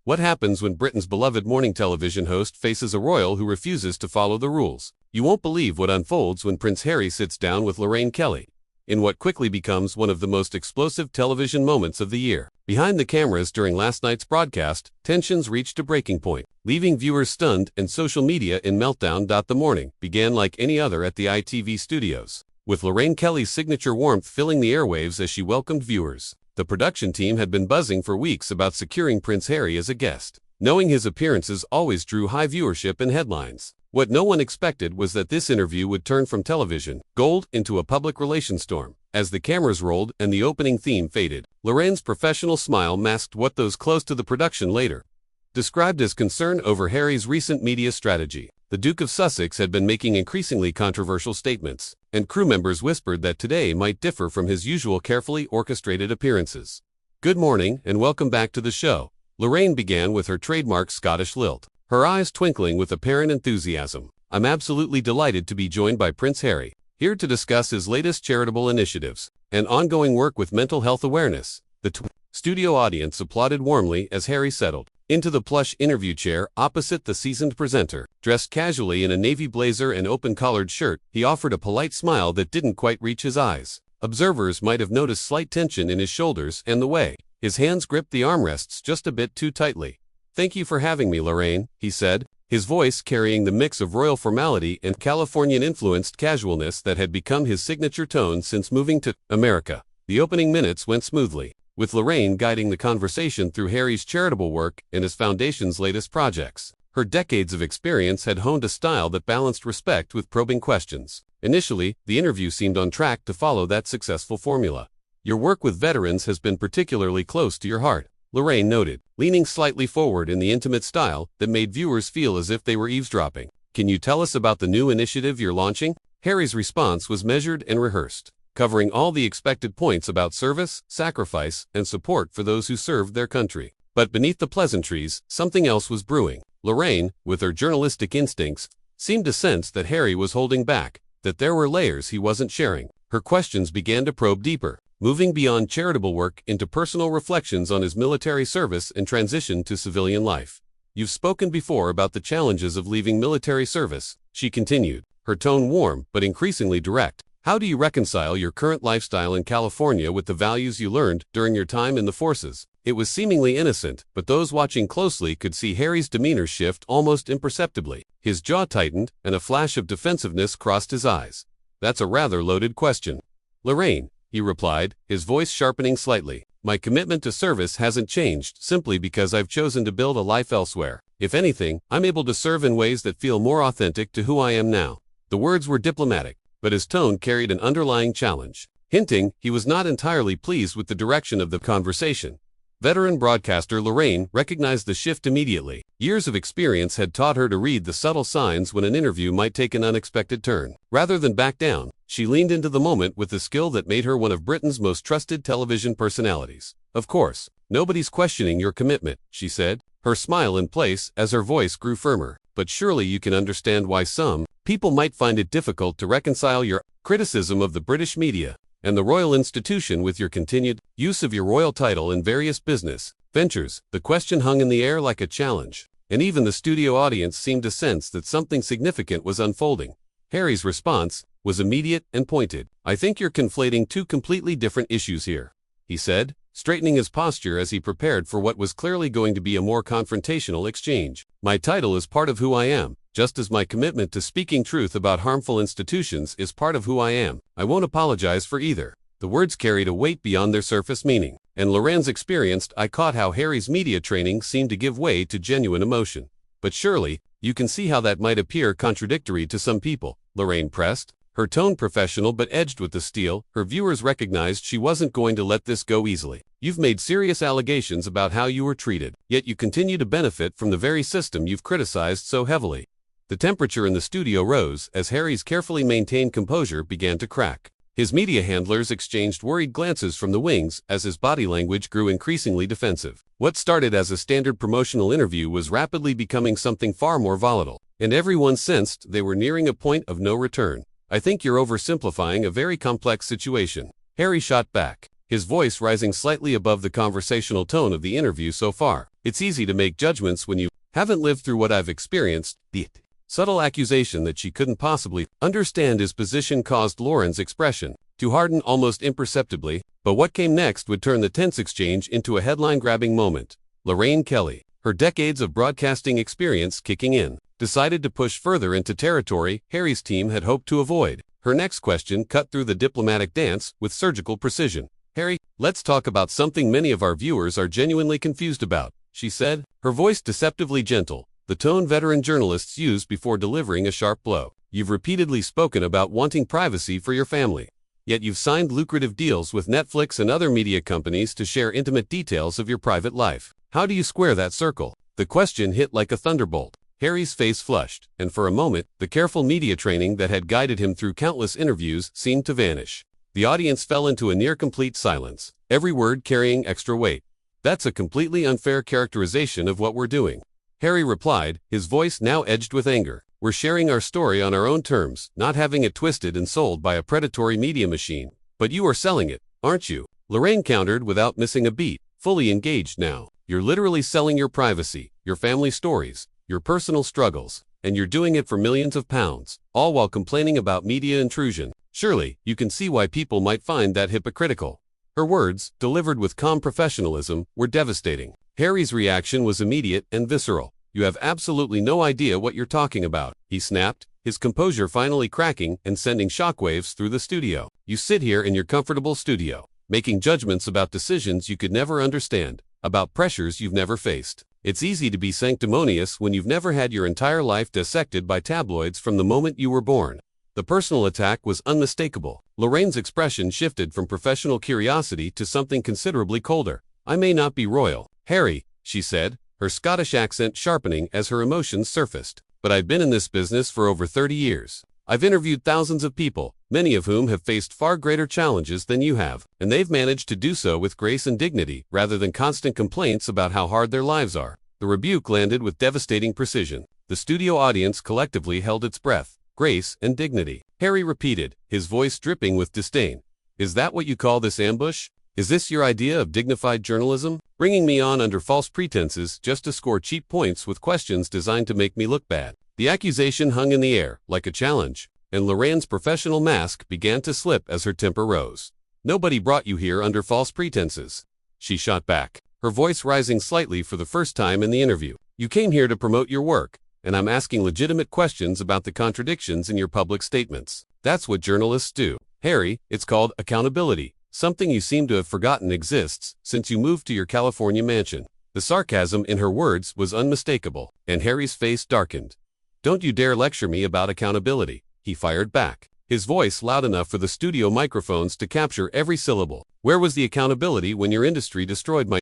What happens when Britain's beloved morning television host faces a royal who refuses to follow the rules? You won't believe what unfolds when Prince Harry sits down with Lorraine Kelly, in what quickly becomes one of the most explosive television moments of the year. Behind the cameras during last night's broadcast, tensions reached a breaking point, leaving viewers stunned and social media in meltdown. The morning began like any other at the ITV studios, with Lorraine Kelly's signature warmth filling the airwaves as she welcomed viewers. The production team had been buzzing for weeks about securing Prince Harry as a guest, knowing his appearances always drew high viewership and headlines. What no one expected was that this interview would turn from television gold into a public relations storm. As the cameras rolled and the opening theme faded, Lorraine's professional smile masked what those close to the production later described as concern over Harry's recent media strategy. The Duke of Sussex had been making increasingly controversial statements, and crew members whispered that today might differ from his usual carefully orchestrated appearances. "Good morning and welcome back to the show," Lorraine began with her trademark Scottish lilt, her eyes twinkling with apparent enthusiasm. "I'm absolutely delighted to be joined by Prince Harry, here to discuss his latest charitable initiatives and ongoing work with mental health awareness." The studio audience applauded warmly as Harry settled into the plush interview chair opposite the seasoned presenter. Dressed casually in a navy blazer and open-collared shirt, he offered a polite smile that didn't quite reach his eyes. Observers might have noticed slight tension in his shoulders and the way his hands gripped the armrests just a bit too tightly. "Thank you for having me, Lorraine," he said, his voice carrying the mix of royal formality and Californian-influenced casualness that had become his signature tone since moving to America. The opening minutes went smoothly, with Lorraine guiding the conversation through Harry's charitable work and his foundation's latest projects. Her decades of experience had honed a style that balanced respect with probing questions. Initially, the interview seemed on track to follow that successful formula. "Your work with veterans has been particularly close to your heart," Lorraine noted, leaning slightly forward in the intimate style that made viewers feel as if they were eavesdropping. "Can you tell us about the new initiative you're launching?" Harry's response was measured and rehearsed, covering all the expected points about service, sacrifice, and support for those who served their country. But beneath the pleasantries, something else was brewing. Lorraine, with her journalistic instincts, seemed to sense that Harry was holding back, that there were layers he wasn't sharing. Her questions began to probe deeper, moving beyond charitable work into personal reflections on his military service and transition to civilian life. "You've spoken before about the challenges of leaving military service," she continued, her tone warm but increasingly direct. "How do you reconcile your current lifestyle in California with the values you learned during your time in the forces?" It was seemingly innocent, but those watching closely could see Harry's demeanor shift almost imperceptibly. His jaw tightened, and a flash of defensiveness crossed his eyes. "That's a rather loaded question, Lorraine," he replied, his voice sharpening slightly. "My commitment to service hasn't changed simply because I've chosen to build a life elsewhere. If anything, I'm able to serve in ways that feel more authentic to who I am now." The words were diplomatic, but his tone carried an underlying challenge, hinting he was not entirely pleased with the direction of the conversation. Veteran broadcaster Lorraine recognized the shift immediately. Years of experience had taught her to read the subtle signs when an interview might take an unexpected turn. Rather than back down, she leaned into the moment with the skill that made her one of Britain's most trusted television personalities. "Of course, nobody's questioning your commitment," she said, her smile in place as her voice grew firmer. "But surely you can understand why some people might find it difficult to reconcile your criticism of the British media and the royal institution with your continued use of your royal title in various business ventures." The question hung in the air like a challenge, and even the studio audience seemed to sense that something significant was unfolding. Harry's response was immediate and pointed. "I think you're conflating two completely different issues here," he said, straightening his posture as he prepared for what was clearly going to be a more confrontational exchange. "My title is part of who I am, just as my commitment to speaking truth about harmful institutions is part of who I am. I won't apologize for either." The words carried a weight beyond their surface meaning, and Lorraine's experienced eye caught how Harry's media training seemed to give way to genuine emotion. "But surely, you can see how that might appear contradictory to some people," Lorraine pressed, her tone professional but edged with the steel. Her viewers recognized she wasn't going to let this go easily. "You've made serious allegations about how you were treated, yet you continue to benefit from the very system you've criticized so heavily." The temperature in the studio rose as Harry's carefully maintained composure began to crack. His media handlers exchanged worried glances from the wings as his body language grew increasingly defensive. What started as a standard promotional interview was rapidly becoming something far more volatile, and everyone sensed they were nearing a point of no return. "I think you're oversimplifying a very complex situation," Harry shot back, his voice rising slightly above the conversational tone of the interview so far. It's easy to make judgments when you haven't lived through what I've experienced. The subtle accusation that she couldn't possibly understand his position caused Lauren's expression to harden almost imperceptibly, but what came next would turn the tense exchange into a headline-grabbing moment. Lorraine Kelly, her decades of broadcasting experience kicking in, decided to push further into territory Harry's team had hoped to avoid. Her next question cut through the diplomatic dance with surgical precision. "Harry, let's talk about something many of our viewers are genuinely confused about," she said, her voice deceptively gentle, the tone veteran journalists use before delivering a sharp blow. "You've repeatedly spoken about wanting privacy for your family. Yet you've signed lucrative deals with Netflix and other media companies to share intimate details of your private life. How do you square that circle?" The question hit like a thunderbolt. Harry's face flushed, and for a moment, the careful media training that had guided him through countless interviews seemed to vanish. The audience fell into a near-complete silence, every word carrying extra weight. "That's a completely unfair characterization of what we're doing," Harry replied, his voice now edged with anger. "We're sharing our story on our own terms, not having it twisted and sold by a predatory media machine. But you are selling it, aren't you?" Lorraine countered without missing a beat, fully engaged now. "You're literally selling your privacy, your family stories, your personal struggles, and you're doing it for millions of pounds, all while complaining about media intrusion. Surely, you can see why people might find that hypocritical." Her words, delivered with calm professionalism, were devastating. Harry's reaction was immediate and visceral. "You have absolutely no idea what you're talking about," he snapped, his composure finally cracking and sending shockwaves through the studio. "You sit here in your comfortable studio, making judgments about decisions you could never understand, about pressures you've never faced. It's easy to be sanctimonious when you've never had your entire life dissected by tabloids from the moment you were born." The personal attack was unmistakable. Lorraine's expression shifted from professional curiosity to something considerably colder. "I may not be royal, Harry," she said, her Scottish accent sharpening as her emotions surfaced, "but I've been in this business for over 30 years. I've interviewed thousands of people, many of whom have faced far greater challenges than you have, and they've managed to do so with grace and dignity rather than constant complaints about how hard their lives are." The rebuke landed with devastating precision. The studio audience collectively held its breath. "Grace and dignity," Harry repeated, his voice dripping with disdain. "Is that what you call this ambush? Is this your idea of dignified journalism? Bringing me on under false pretenses just to score cheap points with questions designed to make me look bad?" The accusation hung in the air, like a challenge, and Lorraine's professional mask began to slip as her temper rose. "Nobody brought you here under false pretenses," she shot back, her voice rising slightly for the first time in the interview. "You came here to promote your work, and I'm asking legitimate questions about the contradictions in your public statements. That's what journalists do. Harry, it's called accountability, something you seem to have forgotten exists since you moved to your California mansion." The sarcasm in her words was unmistakable, and Harry's face darkened. "Don't you dare lecture me about accountability," he fired back, his voice loud enough for the studio microphones to capture every syllable. "Where was the accountability when your industry destroyed my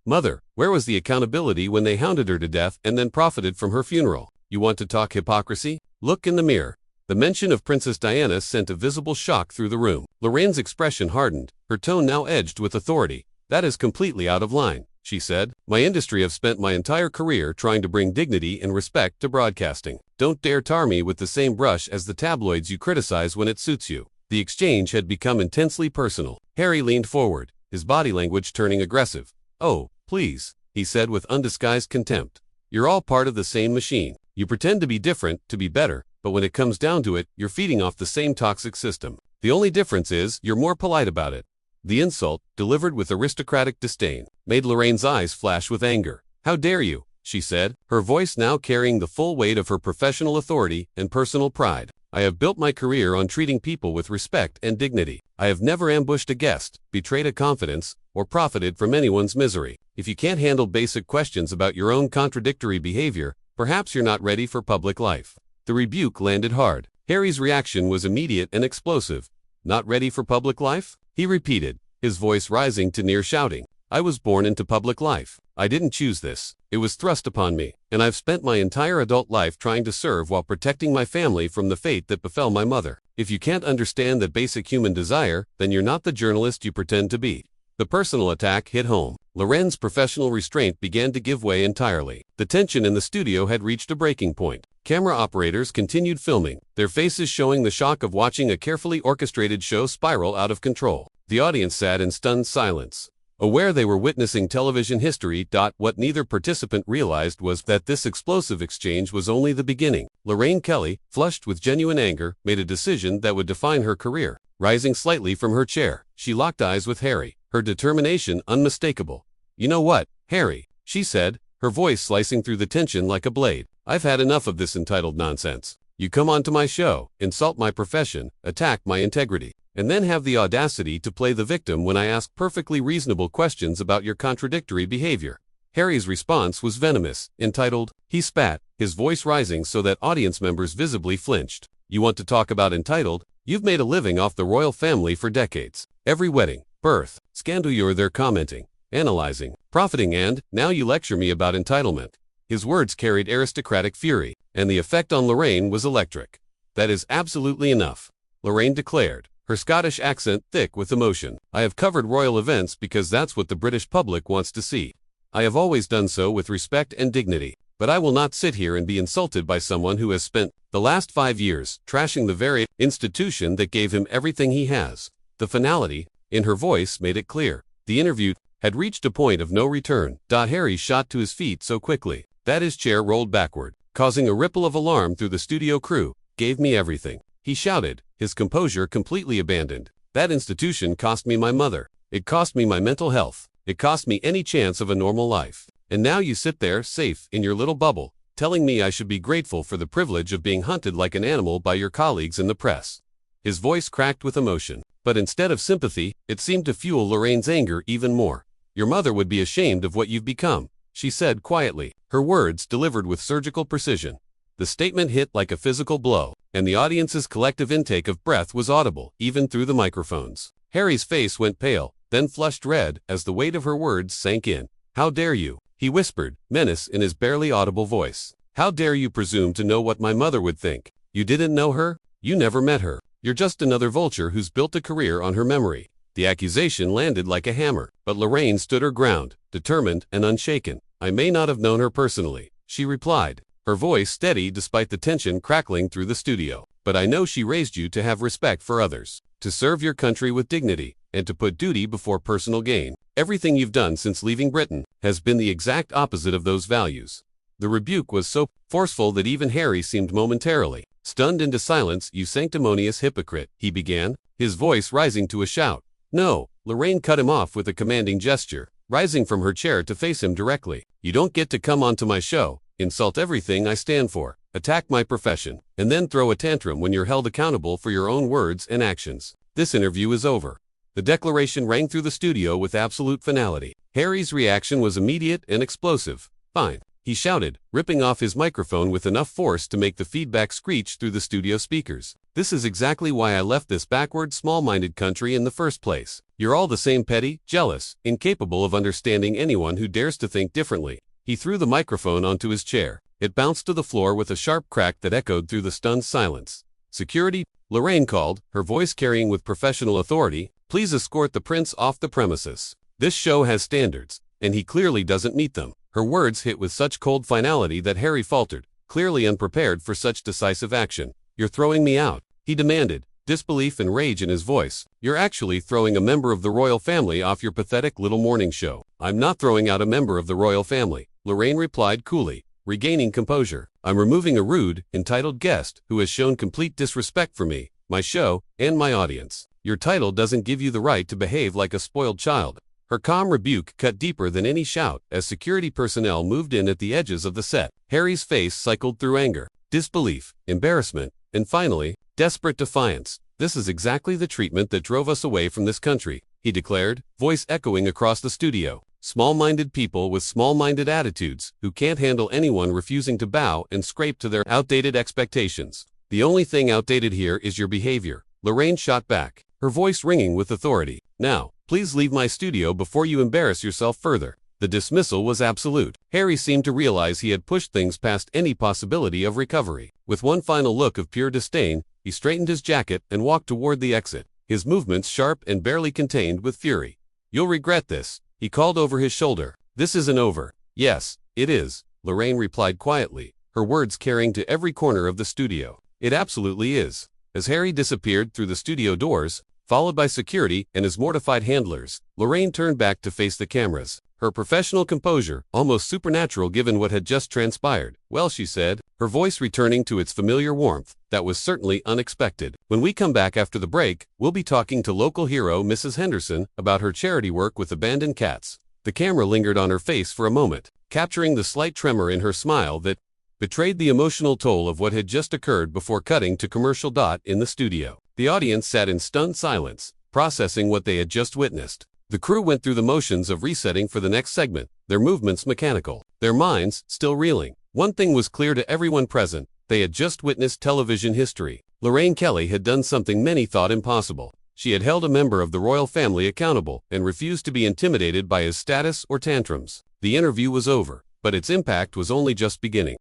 mother? Where was the accountability when they hounded her to death and then profited from her funeral? You want to talk hypocrisy? Look in the mirror." The mention of Princess Diana sent a visible shock through the room. Lorraine's expression hardened, her tone now edged with authority. "That is completely out of line," she said. "My industry have spent my entire career trying to bring dignity and respect to broadcasting. Don't dare tar me with the same brush as the tabloids you criticize when it suits you." The exchange had become intensely personal. Harry leaned forward, his body language turning aggressive. "Oh, please," he said with undisguised contempt. "You're all part of the same machine. You pretend to be different, to be better, but when it comes down to it, you're feeding off the same toxic system. The only difference is you're more polite about it." The insult, delivered with aristocratic disdain, made Lorraine's eyes flash with anger. "How dare you?" she said, her voice now carrying the full weight of her professional authority and personal pride. "I have built my career on treating people with respect and dignity. I have never ambushed a guest, betrayed a confidence, or profited from anyone's misery. If you can't handle basic questions about your own contradictory behavior, perhaps you're not ready for public life." The rebuke landed hard. Harry's reaction was immediate and explosive. "Not ready for public life?" he repeated, his voice rising to near shouting. "I was born into public life. I didn't choose this. It was thrust upon me, and I've spent my entire adult life trying to serve while protecting my family from the fate that befell my mother. If you can't understand that basic human desire, then you're not the journalist you pretend to be." The personal attack hit home. Lorraine's professional restraint began to give way entirely. The tension in the studio had reached a breaking point. Camera operators continued filming, their faces showing the shock of watching a carefully orchestrated show spiral out of control. The audience sat in stunned silence. aware they were witnessing television history. What neither participant realized was that this explosive exchange was only the beginning. Lorraine Kelly, flushed with genuine anger, made a decision that would define her career. Rising slightly from her chair, she locked eyes with Harry, her determination unmistakable. "You know what, Harry," she said, her voice slicing through the tension like a blade. "I've had enough of this entitled nonsense. You come onto my show, insult my profession, attack my integrity, and then have the audacity to play the victim when I ask perfectly reasonable questions about your contradictory behavior." Harry's response was venomous, entitled. He spat, his voice rising so that audience members visibly flinched. "You want to talk about entitled? You've made a living off the royal family for decades. Every wedding, birth, scandal you're there commenting, analyzing, profiting, and now you lecture me about entitlement." His words carried aristocratic fury, and the effect on Lorraine was electric. "That is absolutely enough," Lorraine declared, her Scottish accent thick with emotion. "I have covered royal events because that's what the British public wants to see. I have always done so with respect and dignity, but I will not sit here and be insulted by someone who has spent the last 5 years trashing the very institution that gave him everything he has." The finality in her voice made it clear. The interview had reached a point of no return. Harry shot to his feet so quickly that his chair rolled backward, causing a ripple of alarm through the studio crew. "Gave me everything," he shouted, his composure completely abandoned. "That institution cost me my mother. It cost me my mental health. It cost me any chance of a normal life. And now you sit there, safe in your little bubble, telling me I should be grateful for the privilege of being hunted like an animal by your colleagues in the press." His voice cracked with emotion, but instead of sympathy, it seemed to fuel Lorraine's anger even more. "Your mother would be ashamed of what you've become," she said quietly, her words delivered with surgical precision. The statement hit like a physical blow, and the audience's collective intake of breath was audible, even through the microphones. Harry's face went pale, then flushed red, as the weight of her words sank in. "How dare you?" he whispered, menace in his barely audible voice. "How dare you presume to know what my mother would think? You didn't know her? You never met her. You're just another vulture who's built a career on her memory." The accusation landed like a hammer, but Lorraine stood her ground, determined and unshaken. "I may not have known her personally," she replied, her voice steady despite the tension crackling through the studio. "But I know she raised you to have respect for others, to serve your country with dignity, and to put duty before personal gain. Everything you've done since leaving Britain has been the exact opposite of those values." The rebuke was so forceful that even Harry seemed momentarily stunned into silence. "You sanctimonious hypocrite," he began, his voice rising to a shout. "No," Lorraine cut him off with a commanding gesture, rising from her chair to face him directly. "You don't get to come onto my show, insult everything I stand for, attack my profession, and then throw a tantrum when you're held accountable for your own words and actions. This interview is over." The declaration rang through the studio with absolute finality. Harry's reaction was immediate and explosive. "Fine," he shouted, ripping off his microphone with enough force to make the feedback screech through the studio speakers. "This is exactly why I left this backward, small-minded country in the first place. You're all the same, petty, jealous, incapable of understanding anyone who dares to think differently." He threw the microphone onto his chair. It bounced to the floor with a sharp crack that echoed through the stunned silence. "Security," Lorraine called, her voice carrying with professional authority. "Please escort the prince off the premises. This show has standards, and he clearly doesn't meet them." Her words hit with such cold finality that Harry faltered, clearly unprepared for such decisive action. "You're throwing me out," he demanded, disbelief and rage in his voice. "You're actually throwing a member of the royal family off your pathetic little morning show." "I'm not throwing out a member of the royal family," Lorraine replied coolly, regaining composure. "I'm removing a rude, entitled guest who has shown complete disrespect for me, my show, and my audience. Your title doesn't give you the right to behave like a spoiled child." Her calm rebuke cut deeper than any shout as security personnel moved in at the edges of the set. Harry's face cycled through anger, disbelief, embarrassment, and finally, desperate defiance. "This is exactly the treatment that drove us away from this country," he declared, voice echoing across the studio. "Small-minded people with small-minded attitudes who can't handle anyone refusing to bow and scrape to their outdated expectations. The only thing outdated here is your behavior," Lorraine shot back, her voice ringing with authority. "Now, please leave my studio before you embarrass yourself further." The dismissal was absolute. Harry seemed to realize he had pushed things past any possibility of recovery. With one final look of pure disdain, he straightened his jacket and walked toward the exit, his movements sharp and barely contained with fury. "You'll regret this," he called over his shoulder. "This isn't over." "Yes, it is," Lorraine replied quietly, her words carrying to every corner of the studio. "It absolutely is." As Harry disappeared through the studio doors, followed by security and his mortified handlers. Lorraine turned back to face the cameras, her professional composure almost supernatural given what had just transpired. "Well," she said, her voice returning to its familiar warmth, "that was certainly unexpected. When we come back after the break, we'll be talking to local hero Mrs. Henderson about her charity work with abandoned cats." The camera lingered on her face for a moment, capturing the slight tremor in her smile that betrayed the emotional toll of what had just occurred before cutting to commercial. In the studio, the audience sat in stunned silence, processing what they had just witnessed. The crew went through the motions of resetting for the next segment, their movements mechanical, their minds still reeling. One thing was clear to everyone present: they had just witnessed television history. Lorraine Kelly had done something many thought impossible. She had held a member of the royal family accountable and refused to be intimidated by his status or tantrums. The interview was over, but its impact was only just beginning.